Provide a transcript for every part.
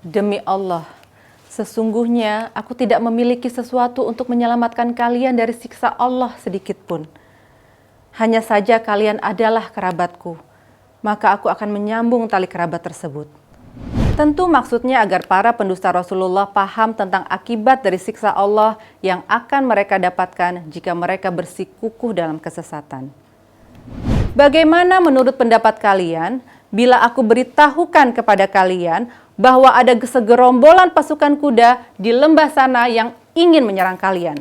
Demi Allah, sesungguhnya aku tidak memiliki sesuatu untuk menyelamatkan kalian dari siksa Allah sedikit pun. Hanya saja kalian adalah kerabatku, maka aku akan menyambung tali kerabat tersebut. Tentu maksudnya agar para pendusta Rasulullah paham tentang akibat dari siksa Allah yang akan mereka dapatkan jika mereka bersikukuh dalam kesesatan. Bagaimana menurut pendapat kalian bila aku beritahukan kepada kalian bahwa ada segerombolan pasukan kuda di lembah sana yang ingin menyerang kalian?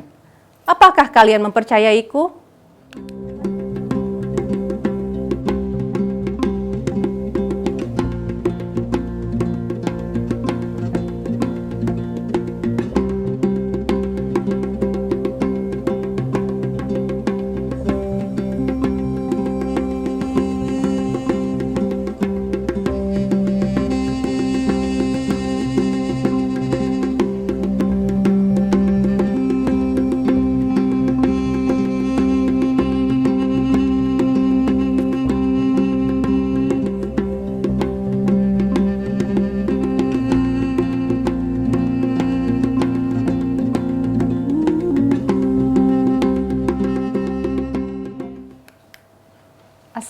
Apakah kalian mempercayaiku?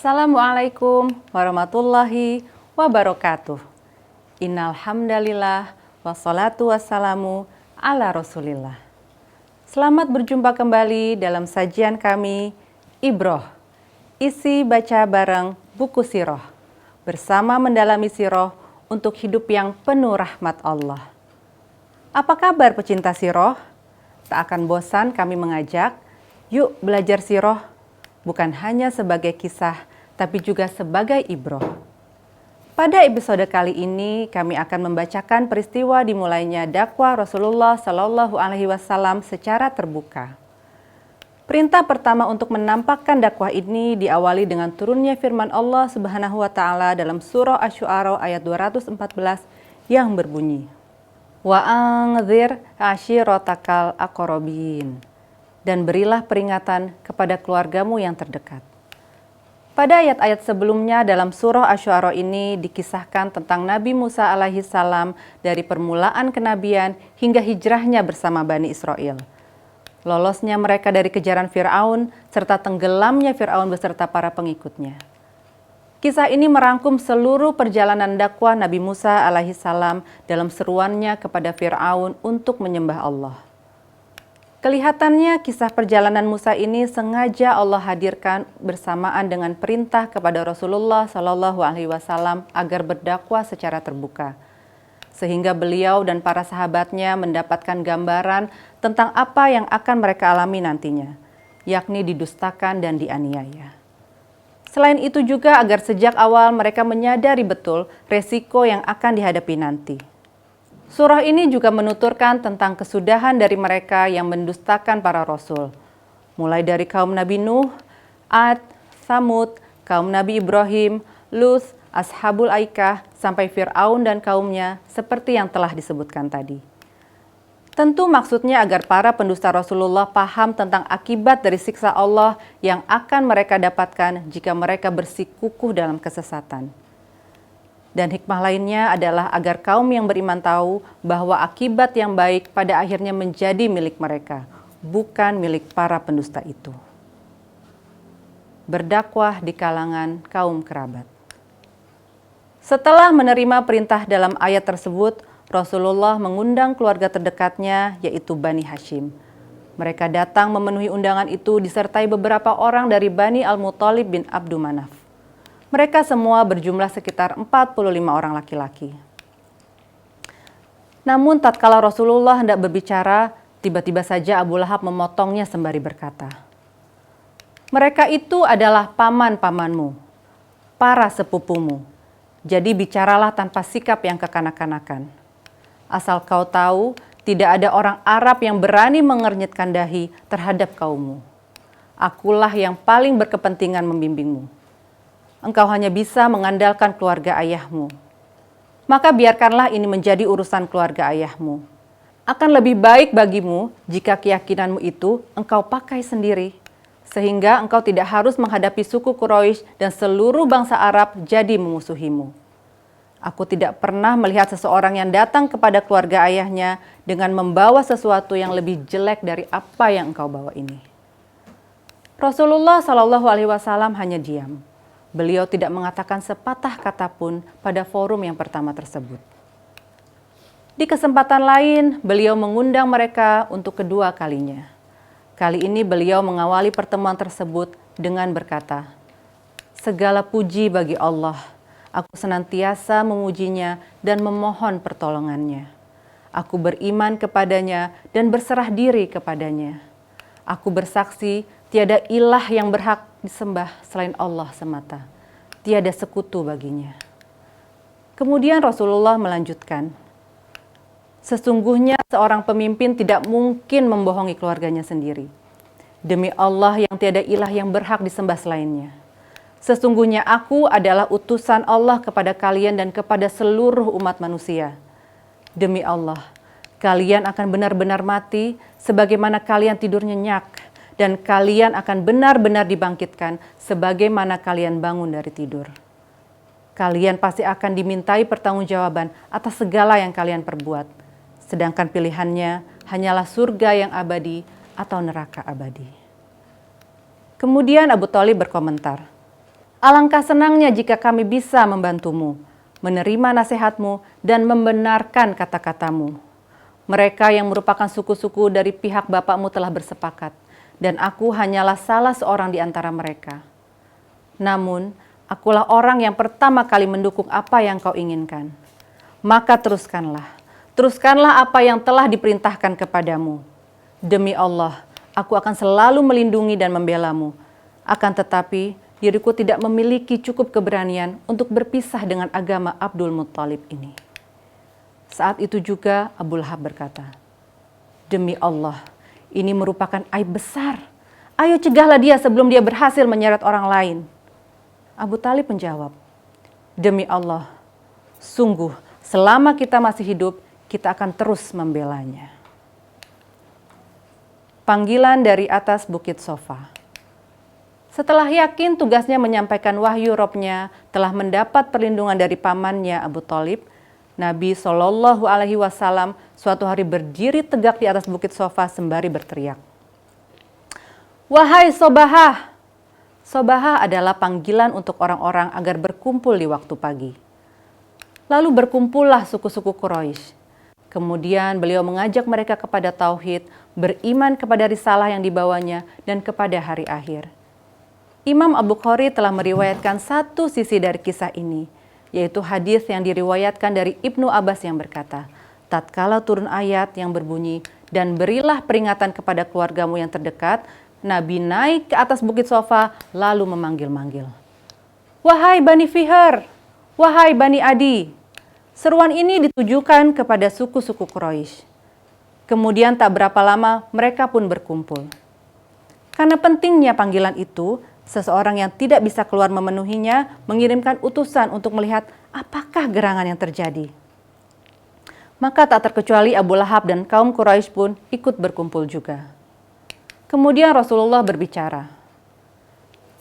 Assalamualaikum warahmatullahi wabarakatuh. Innal hamdalillah wassalatu wassalamu ala Rasulillah. Selamat berjumpa kembali dalam sajian kami Ibroh, isi baca bareng buku Siroh, bersama mendalami Siroh untuk hidup yang penuh rahmat Allah. Apa kabar pecinta Siroh? Tak akan bosan kami mengajak, yuk belajar Siroh, bukan hanya sebagai kisah, tapi juga sebagai ibroh. Pada episode kali ini, kami akan membacakan peristiwa dimulainya dakwah Rasulullah Shallallahu Alaihi Wasallam secara terbuka. Perintah pertama untuk menampakkan dakwah ini diawali dengan turunnya firman Allah Subhanahu Wa Taala dalam surah Asy-Syu'ara ayat 214 yang berbunyi, Wa anzir ashiratakal aqrabin, dan berilah peringatan kepada keluargamu yang terdekat. Pada ayat-ayat sebelumnya dalam surah Asy-Syu'ara ini dikisahkan tentang Nabi Musa alaihi salam dari permulaan kenabian hingga hijrahnya bersama Bani Israel. Lolosnya mereka dari kejaran Fir'aun serta tenggelamnya Fir'aun beserta para pengikutnya. Kisah ini merangkum seluruh perjalanan dakwah Nabi Musa alaihi salam dalam seruannya kepada Fir'aun untuk menyembah Allah. Kelihatannya kisah perjalanan Musa ini sengaja Allah hadirkan bersamaan dengan perintah kepada Rasulullah Shallallahu Alaihi Wasallam agar berdakwah secara terbuka, sehingga beliau dan para sahabatnya mendapatkan gambaran tentang apa yang akan mereka alami nantinya, yakni didustakan dan dianiaya. Selain itu juga agar sejak awal mereka menyadari betul resiko yang akan dihadapi nanti. Surah ini juga menuturkan tentang kesudahan dari mereka yang mendustakan para rasul, mulai dari kaum Nabi Nuh, Ad, Tsamud, kaum Nabi Ibrahim, Lut, Ashabul Aikah, sampai Fir'aun dan kaumnya seperti yang telah disebutkan tadi. Tentu maksudnya agar para pendusta Rasulullah paham tentang akibat dari siksa Allah yang akan mereka dapatkan jika mereka bersikukuh dalam kesesatan. Dan hikmah lainnya adalah agar kaum yang beriman tahu bahwa akibat yang baik pada akhirnya menjadi milik mereka, bukan milik para pendusta itu. Berdakwah di kalangan kaum kerabat. Setelah menerima perintah dalam ayat tersebut, Rasulullah mengundang keluarga terdekatnya, yaitu Bani Hashim. Mereka datang memenuhi undangan itu disertai beberapa orang dari Bani Al-Muttalib bin Abdu Manaf. Mereka semua berjumlah sekitar 45 orang laki-laki. Namun tatkala Rasulullah hendak berbicara, tiba-tiba saja Abu Lahab memotongnya sembari berkata, "Mereka itu adalah paman-pamanmu, para sepupumu. Jadi bicaralah tanpa sikap yang kekanak-kanakan. Asal kau tahu, tidak ada orang Arab yang berani mengernyitkan dahi terhadap kaummu. Akulah yang paling berkepentingan membimbingmu. Engkau hanya bisa mengandalkan keluarga ayahmu. Maka biarkanlah ini menjadi urusan keluarga ayahmu. Akan lebih baik bagimu jika keyakinanmu itu engkau pakai sendiri, sehingga engkau tidak harus menghadapi suku Quraisy dan seluruh bangsa Arab jadi memusuhimu. Aku tidak pernah melihat seseorang yang datang kepada keluarga ayahnya dengan membawa sesuatu yang lebih jelek dari apa yang engkau bawa ini. Rasulullah Shallallahu Alaihi Wasallam hanya diam. Beliau tidak mengatakan sepatah kata pun pada forum yang pertama tersebut. Di kesempatan lain, beliau mengundang mereka untuk kedua kalinya. Kali ini beliau mengawali pertemuan tersebut dengan berkata, "Segala puji bagi Allah. Aku senantiasa memujinya dan memohon pertolongannya. Aku beriman kepadanya dan berserah diri kepadanya. Aku bersaksi tiada ilah yang berhak disembah selain Allah semata. Tiada sekutu baginya." Kemudian Rasulullah melanjutkan, "Sesungguhnya seorang pemimpin tidak mungkin membohongi keluarganya sendiri. Demi Allah yang tiada ilah yang berhak disembah selainnya. Sesungguhnya aku adalah utusan Allah kepada kalian dan kepada seluruh umat manusia. Demi Allah, kalian akan benar-benar mati sebagaimana kalian tidur nyenyak, dan kalian akan benar-benar dibangkitkan sebagaimana kalian bangun dari tidur. Kalian pasti akan dimintai pertanggungjawaban atas segala yang kalian perbuat, sedangkan pilihannya hanyalah surga yang abadi atau neraka abadi." Kemudian Abu Thalib berkomentar, "Alangkah senangnya jika kami bisa membantumu, menerima nasihatmu, dan membenarkan kata-katamu. Mereka yang merupakan suku-suku dari pihak bapakmu telah bersepakat, dan aku hanyalah salah seorang di antara mereka. Namun, akulah orang yang pertama kali mendukung apa yang kau inginkan. Maka teruskanlah apa yang telah diperintahkan kepadamu. Demi Allah, aku akan selalu melindungi dan membelamu. Akan tetapi, diriku tidak memiliki cukup keberanian untuk berpisah dengan agama Abdul Muttalib ini." Saat itu juga Abu Lahab berkata, "Demi Allah, ini merupakan aib besar. Ayo cegahlah dia sebelum dia berhasil menyeret orang lain." Abu Thalib menjawab, "Demi Allah, sungguh selama kita masih hidup, kita akan terus membelanya." Panggilan dari atas Bukit Sofa. Setelah yakin tugasnya menyampaikan wahyu Robnya telah mendapat perlindungan dari pamannya Abu Thalib, Nabi Shallallahu Alaihi Wasallam suatu hari berdiri tegak di atas Bukit Sofa sembari berteriak, "Wahai Sobahah!" Sobahah adalah panggilan untuk orang-orang agar berkumpul di waktu pagi. Lalu berkumpullah suku-suku Quraisy. Kemudian beliau mengajak mereka kepada tauhid, beriman kepada risalah yang dibawanya, dan kepada hari akhir. Imam Al-Bukhari telah meriwayatkan satu sisi dari kisah ini, yaitu hadis yang diriwayatkan dari Ibnu Abbas yang berkata, "Tatkala turun ayat yang berbunyi, dan berilah peringatan kepada keluargamu yang terdekat, Nabi naik ke atas Bukit Sofa lalu memanggil-manggil, 'Wahai Bani Fihr, wahai Bani Adi!' Seruan ini ditujukan kepada suku-suku Quraisy. Kemudian tak berapa lama mereka pun berkumpul. Karena pentingnya panggilan itu, seseorang yang tidak bisa keluar memenuhinya mengirimkan utusan untuk melihat apakah gerangan yang terjadi. Maka tak terkecuali Abu Lahab dan kaum Quraisy pun ikut berkumpul juga. Kemudian Rasulullah berbicara,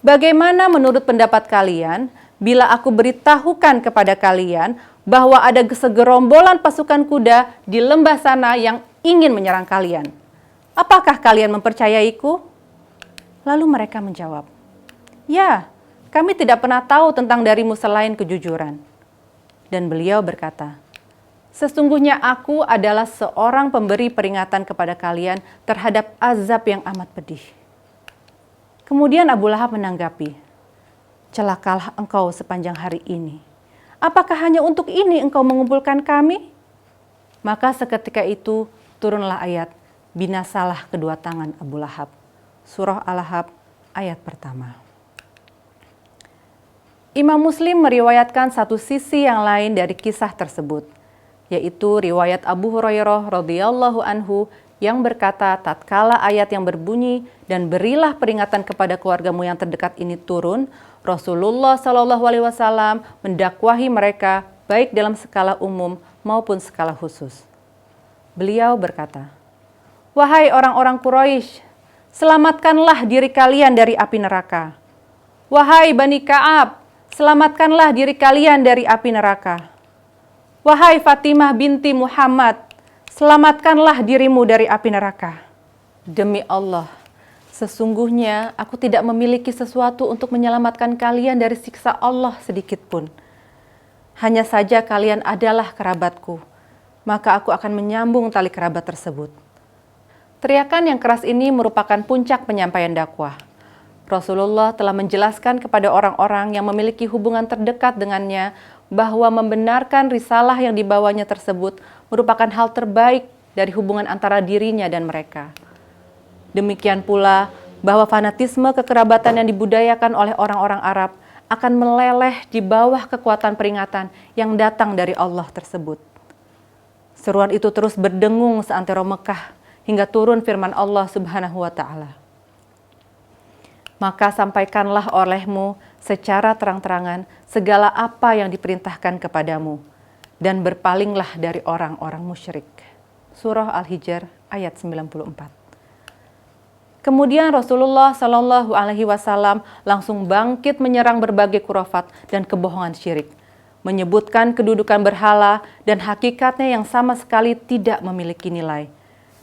"Bagaimana menurut pendapat kalian bila aku beritahukan kepada kalian bahwa ada segerombolan pasukan kuda di lembah sana yang ingin menyerang kalian? Apakah kalian mempercayaiku?" Lalu mereka menjawab, "Ya, kami tidak pernah tahu tentang darimu selain kejujuran." Dan beliau berkata, "Sesungguhnya aku adalah seorang pemberi peringatan kepada kalian terhadap azab yang amat pedih." Kemudian Abu Lahab menanggapi, "Celakalah engkau sepanjang hari ini. Apakah hanya untuk ini engkau mengumpulkan kami?" Maka seketika itu turunlah ayat, "Binasalah kedua tangan Abu Lahab." Surah Al-Lahab ayat pertama. Imam Muslim meriwayatkan satu sisi yang lain dari kisah tersebut, yaitu riwayat Abu Hurairah radhiyallahu anhu yang berkata, tatkala ayat yang berbunyi dan berilah peringatan kepada keluargamu yang terdekat ini turun, Rasulullah Shallallahu Alaihi Wasallam mendakwahi mereka baik dalam skala umum maupun skala khusus. Beliau berkata, "Wahai orang-orang Quraisy, selamatkanlah diri kalian dari api neraka. Wahai Bani Ka'ab, selamatkanlah diri kalian dari api neraka. Wahai Fatimah binti Muhammad, selamatkanlah dirimu dari api neraka. Demi Allah, sesungguhnya aku tidak memiliki sesuatu untuk menyelamatkan kalian dari siksa Allah sedikit pun. Hanya saja kalian adalah kerabatku, maka aku akan menyambung tali kerabat tersebut. Teriakan yang keras ini merupakan puncak penyampaian dakwah. Rasulullah telah menjelaskan kepada orang-orang yang memiliki hubungan terdekat dengannya bahwa membenarkan risalah yang dibawanya tersebut merupakan hal terbaik dari hubungan antara dirinya dan mereka. Demikian pula bahwa fanatisme kekerabatan yang dibudayakan oleh orang-orang Arab akan meleleh di bawah kekuatan peringatan yang datang dari Allah tersebut. Seruan itu terus berdengung seantero Mekah hingga turun firman Allah Subhanahu wa Ta'ala. Maka sampaikanlah olehmu secara terang-terangan segala apa yang diperintahkan kepadamu, dan berpalinglah dari orang-orang musyrik. Surah Al-Hijr ayat 94. Kemudian Rasulullah Shallallahu Alaihi Wasallam langsung bangkit menyerang berbagai khurafat dan kebohongan syirik, menyebutkan kedudukan berhala dan hakikatnya yang sama sekali tidak memiliki nilai.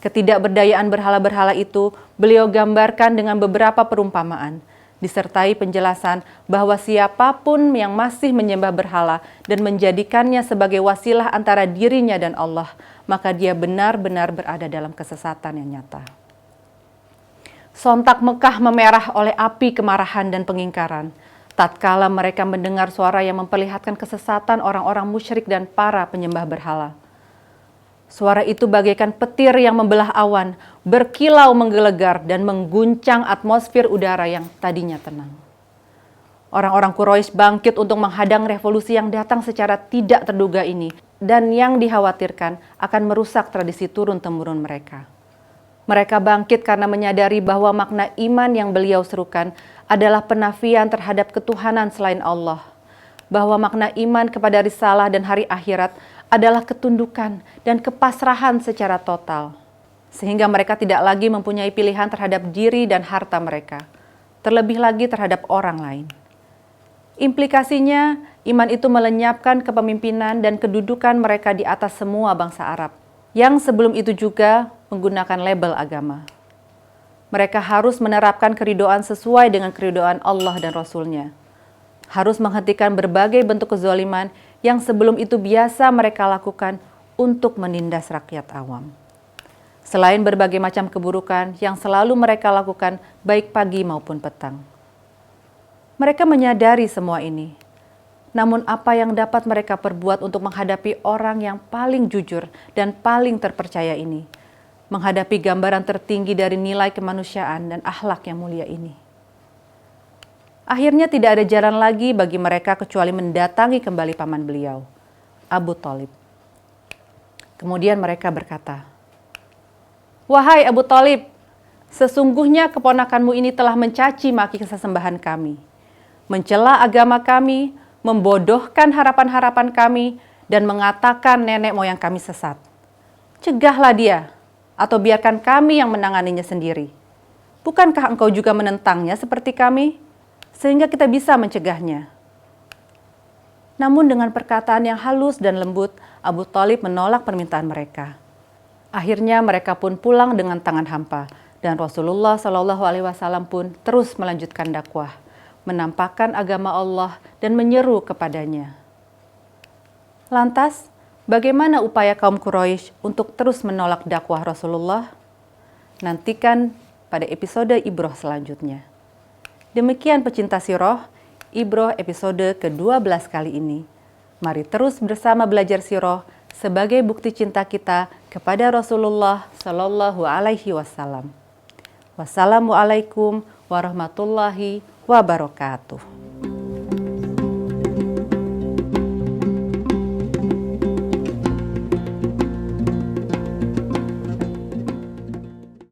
Ketidakberdayaan berhala-berhala itu beliau gambarkan dengan beberapa perumpamaan, disertai penjelasan bahwa siapapun yang masih menyembah berhala dan menjadikannya sebagai wasilah antara dirinya dan Allah, maka dia benar-benar berada dalam kesesatan yang nyata. Sontak Mekah memerah oleh api kemarahan dan pengingkaran, tatkala mereka mendengar suara yang memperlihatkan kesesatan orang-orang musyrik dan para penyembah berhala. Suara itu bagaikan petir yang membelah awan, berkilau menggelegar dan mengguncang atmosfer udara yang tadinya tenang. Orang-orang Quraisy bangkit untuk menghadang revolusi yang datang secara tidak terduga ini dan yang dikhawatirkan akan merusak tradisi turun-temurun mereka. Mereka bangkit karena menyadari bahwa makna iman yang beliau serukan adalah penafian terhadap ketuhanan selain Allah, bahwa makna iman kepada risalah dan hari akhirat adalah ketundukan dan kepasrahan secara total, sehingga mereka tidak lagi mempunyai pilihan terhadap diri dan harta mereka, terlebih lagi terhadap orang lain. Implikasinya, iman itu melenyapkan kepemimpinan dan kedudukan mereka di atas semua bangsa Arab, yang sebelum itu juga menggunakan label agama. Mereka harus menerapkan keridhaan sesuai dengan keridhaan Allah dan Rasul-Nya, harus menghentikan berbagai bentuk kezaliman yang sebelum itu biasa mereka lakukan untuk menindas rakyat awam. Selain berbagai macam keburukan yang selalu mereka lakukan baik pagi maupun petang. Mereka menyadari semua ini. Namun apa yang dapat mereka perbuat untuk menghadapi orang yang paling jujur dan paling terpercaya ini? Menghadapi gambaran tertinggi dari nilai kemanusiaan dan akhlak yang mulia ini. Akhirnya tidak ada jalan lagi bagi mereka kecuali mendatangi kembali paman beliau, Abu Thalib. Kemudian mereka berkata, "Wahai Abu Thalib, sesungguhnya keponakanmu ini telah mencaci maki sesembahan kami, mencela agama kami, membodohkan harapan-harapan kami, dan mengatakan nenek moyang kami sesat. Cegahlah dia, atau biarkan kami yang menanganinya sendiri. Bukankah engkau juga menentangnya seperti kami? Sehingga kita bisa mencegahnya." Namun dengan perkataan yang halus dan lembut, Abu Thalib menolak permintaan mereka. Akhirnya mereka pun pulang dengan tangan hampa, dan Rasulullah Shallallahu Alaihi Wasallam pun terus melanjutkan dakwah, menampakkan agama Allah dan menyeru kepadanya. Lantas, bagaimana upaya kaum Quraisy untuk terus menolak dakwah Rasulullah? Nantikan pada episode Ibroh selanjutnya. Demikian pecinta sirah, Ibroh episode ke-12 kali ini. Mari terus bersama belajar sirah sebagai bukti cinta kita kepada Rasulullah Shallallahu Alaihi Wasallam. Wassalamualaikum warahmatullahi wabarakatuh.